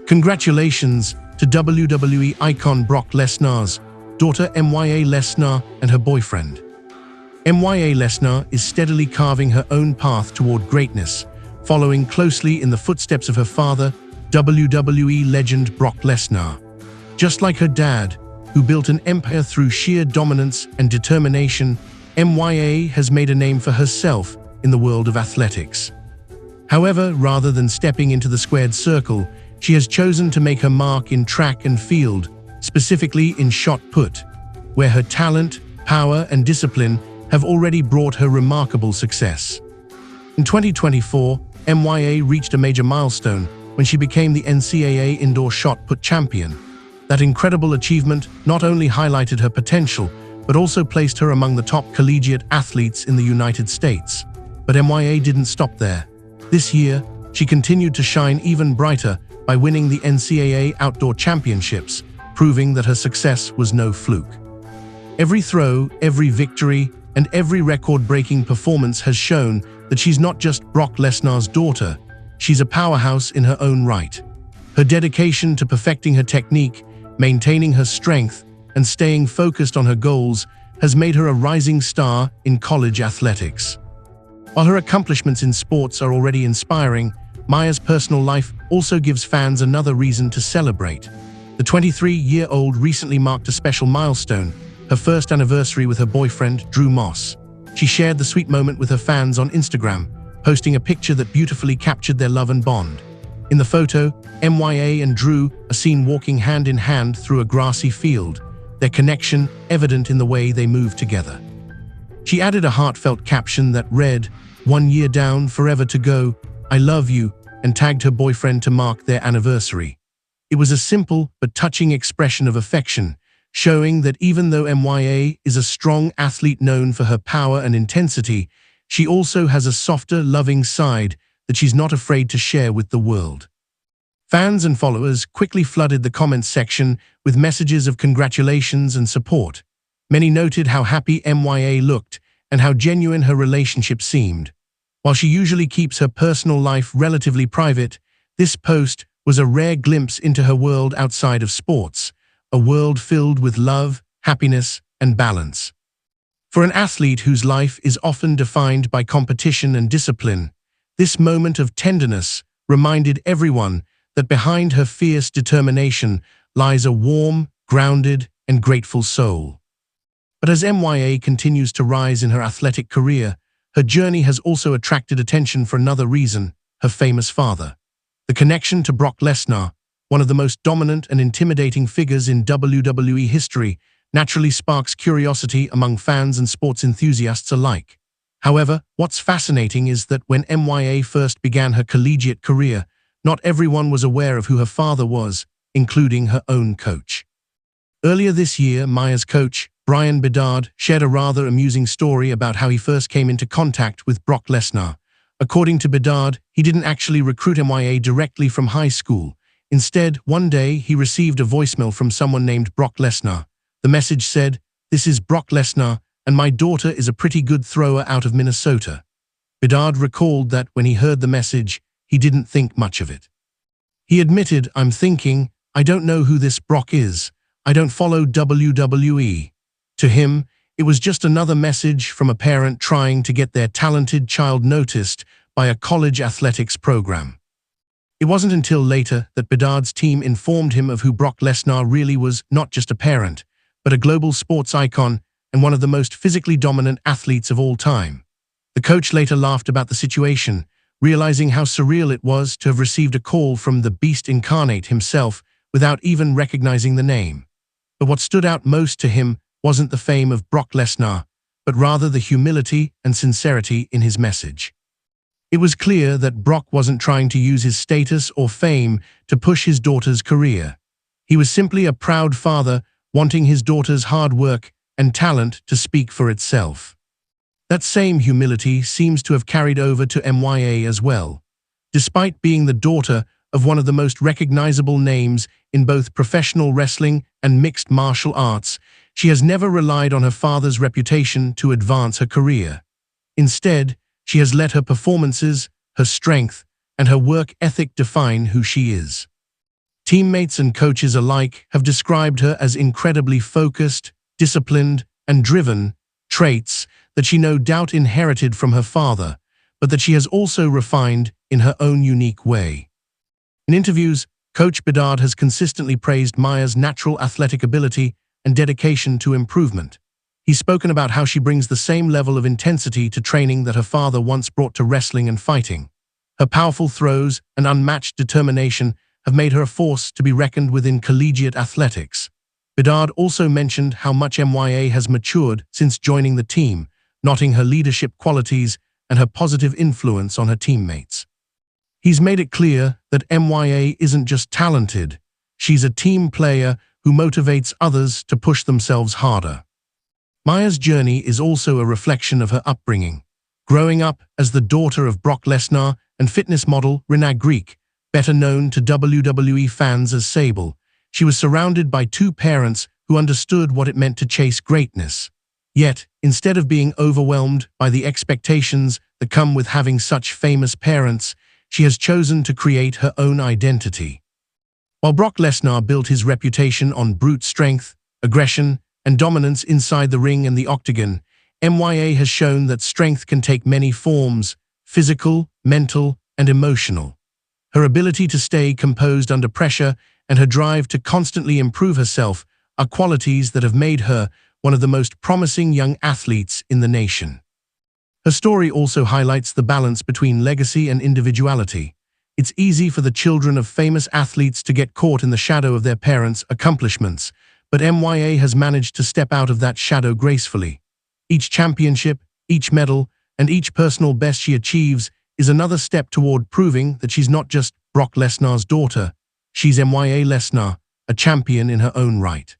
Congratulations to WWE icon Brock Lesnar's daughter Mya Lesnar and her boyfriend. Mya Lesnar is steadily carving her own path toward greatness, following closely in the footsteps of her father, WWE legend Brock Lesnar. Just like her dad, who built an empire through sheer dominance and determination, Mya has made a name for herself in the world of athletics. However, rather than stepping into the squared circle, she has chosen to make her mark in track and field, specifically in shot put, where her talent, power, and discipline have already brought her remarkable success. In 2024, Mya reached a major milestone when she became the NCAA indoor shot put champion. That incredible achievement not only highlighted her potential, but also placed her among the top collegiate athletes in the United States. But Mya didn't stop there. This year, she continued to shine even brighter by winning the NCAA Outdoor Championships, proving that her success was no fluke. Every throw, every victory, and every record-breaking performance has shown that she's not just Brock Lesnar's daughter, she's a powerhouse in her own right. Her dedication to perfecting her technique, maintaining her strength, and staying focused on her goals has made her a rising star in college athletics. While her accomplishments in sports are already inspiring, Mya's personal life also gives fans another reason to celebrate. The 23-year-old recently marked a special milestone, her first anniversary with her boyfriend, Drew Moss. She shared the sweet moment with her fans on Instagram, posting a picture that beautifully captured their love and bond. In the photo, Mya and Drew are seen walking hand in hand through a grassy field, their connection evident in the way they move together. She added a heartfelt caption that read, "1 year down, forever to go, I love you," and tagged her boyfriend to mark their anniversary. It was a simple but touching expression of affection, showing that even though Mya is a strong athlete known for her power and intensity, she also has a softer, loving side that she's not afraid to share with the world. Fans and followers quickly flooded the comments section with messages of congratulations and support. Many noted how happy Mya looked and how genuine her relationship seemed. While she usually keeps her personal life relatively private, this post was a rare glimpse into her world outside of sports, a world filled with love, happiness, and balance. For an athlete whose life is often defined by competition and discipline, this moment of tenderness reminded everyone that behind her fierce determination lies a warm, grounded, and grateful soul. But as Mya continues to rise in her athletic career, her journey has also attracted attention for another reason: her famous father. The connection to Brock Lesnar, one of the most dominant and intimidating figures in WWE history, naturally sparks curiosity among fans and sports enthusiasts alike. However, what's fascinating is that when Mya first began her collegiate career, not everyone was aware of who her father was, including her own coach. Earlier this year, Mya's coach, Brian Bedard, shared a rather amusing story about how he first came into contact with Brock Lesnar. According to Bedard, he didn't actually recruit Mya directly from high school. Instead, one day he received a voicemail from someone named Brock Lesnar. The message said, "This is Brock Lesnar, and my daughter is a pretty good thrower out of Minnesota." Bedard recalled that when he heard the message, he didn't think much of it. He admitted, "I'm thinking, I don't know who this Brock is. I don't follow WWE." To him, it was just another message from a parent trying to get their talented child noticed by a college athletics program. It wasn't until later that Bedard's team informed him of who Brock Lesnar really was, not just a parent, but a global sports icon and one of the most physically dominant athletes of all time. The coach later laughed about the situation, realizing how surreal it was to have received a call from the Beast incarnate himself without even recognizing the name. But what stood out most to him wasn't the fame of Brock Lesnar, but rather the humility and sincerity in his message. It was clear that Brock wasn't trying to use his status or fame to push his daughter's career. He was simply a proud father wanting his daughter's hard work and talent to speak for itself. That same humility seems to have carried over to Mya as well. Despite being the daughter of one of the most recognizable names in both professional wrestling and mixed martial arts, she has never relied on her father's reputation to advance her career. Instead, she has let her performances, her strength, and her work ethic define who she is. Teammates and coaches alike have described her as incredibly focused, disciplined, and driven, traits that she no doubt inherited from her father, but that she has also refined in her own unique way. In interviews, Coach Bedard has consistently praised Mya's natural athletic ability and dedication to improvement. He's spoken about how she brings the same level of intensity to training that her father once brought to wrestling and fighting. Her powerful throws and unmatched determination have made her a force to be reckoned with in collegiate athletics. Bedard also mentioned how much Mya has matured since joining the team, noting her leadership qualities and her positive influence on her teammates. He's made it clear that Mya isn't just talented, she's a team player who motivates others to push themselves harder. Mya's journey is also a reflection of her upbringing. Growing up as the daughter of Brock Lesnar and fitness model Renee Greek, better known to WWE fans as Sable, she was surrounded by two parents who understood what it meant to chase greatness. Yet, instead of being overwhelmed by the expectations that come with having such famous parents, she has chosen to create her own identity. While Brock Lesnar built his reputation on brute strength, aggression, and dominance inside the ring and the octagon, Mya has shown that strength can take many forms: physical, mental, and emotional. Her ability to stay composed under pressure and her drive to constantly improve herself are qualities that have made her one of the most promising young athletes in the nation. Her story also highlights the balance between legacy and individuality. It's easy for the children of famous athletes to get caught in the shadow of their parents' accomplishments, but Mya has managed to step out of that shadow gracefully. Each championship, each medal, and each personal best she achieves is another step toward proving that she's not just Brock Lesnar's daughter, she's Mya Lesnar, a champion in her own right.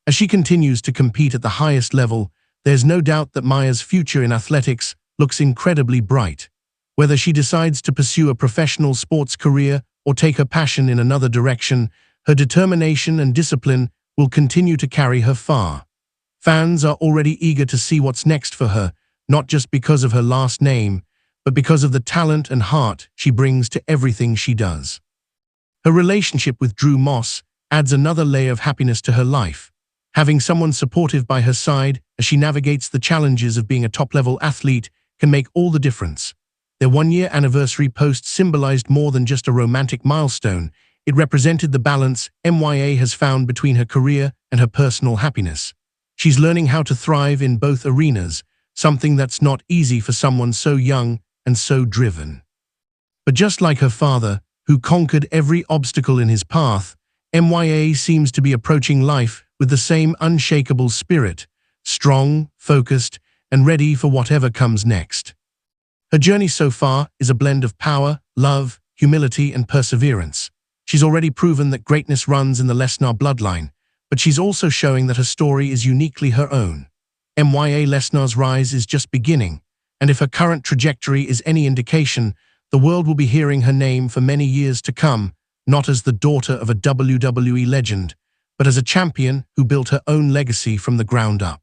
As she continues to compete at the highest level, there's no doubt that Mya's future in athletics looks incredibly bright. Whether she decides to pursue a professional sports career or take her passion in another direction, her determination and discipline will continue to carry her far. Fans are already eager to see what's next for her, not just because of her last name, but because of the talent and heart she brings to everything she does. Her relationship with Drew Moss adds another layer of happiness to her life. Having someone supportive by her side as she navigates the challenges of being a top-level athlete can make all the difference. Their one-year anniversary post symbolized more than just a romantic milestone. It represented the balance Mya has found between her career and her personal happiness. She's learning how to thrive in both arenas, something that's not easy for someone so young and so driven. But just like her father, who conquered every obstacle in his path, Mya seems to be approaching life with the same unshakable spirit, strong, focused, and ready for whatever comes next. Her journey so far is a blend of power, love, humility, and perseverance. She's already proven that greatness runs in the Lesnar bloodline, but she's also showing that her story is uniquely her own. Mya Lesnar's rise is just beginning, and if her current trajectory is any indication, the world will be hearing her name for many years to come, not as the daughter of a WWE legend, but as a champion who built her own legacy from the ground up.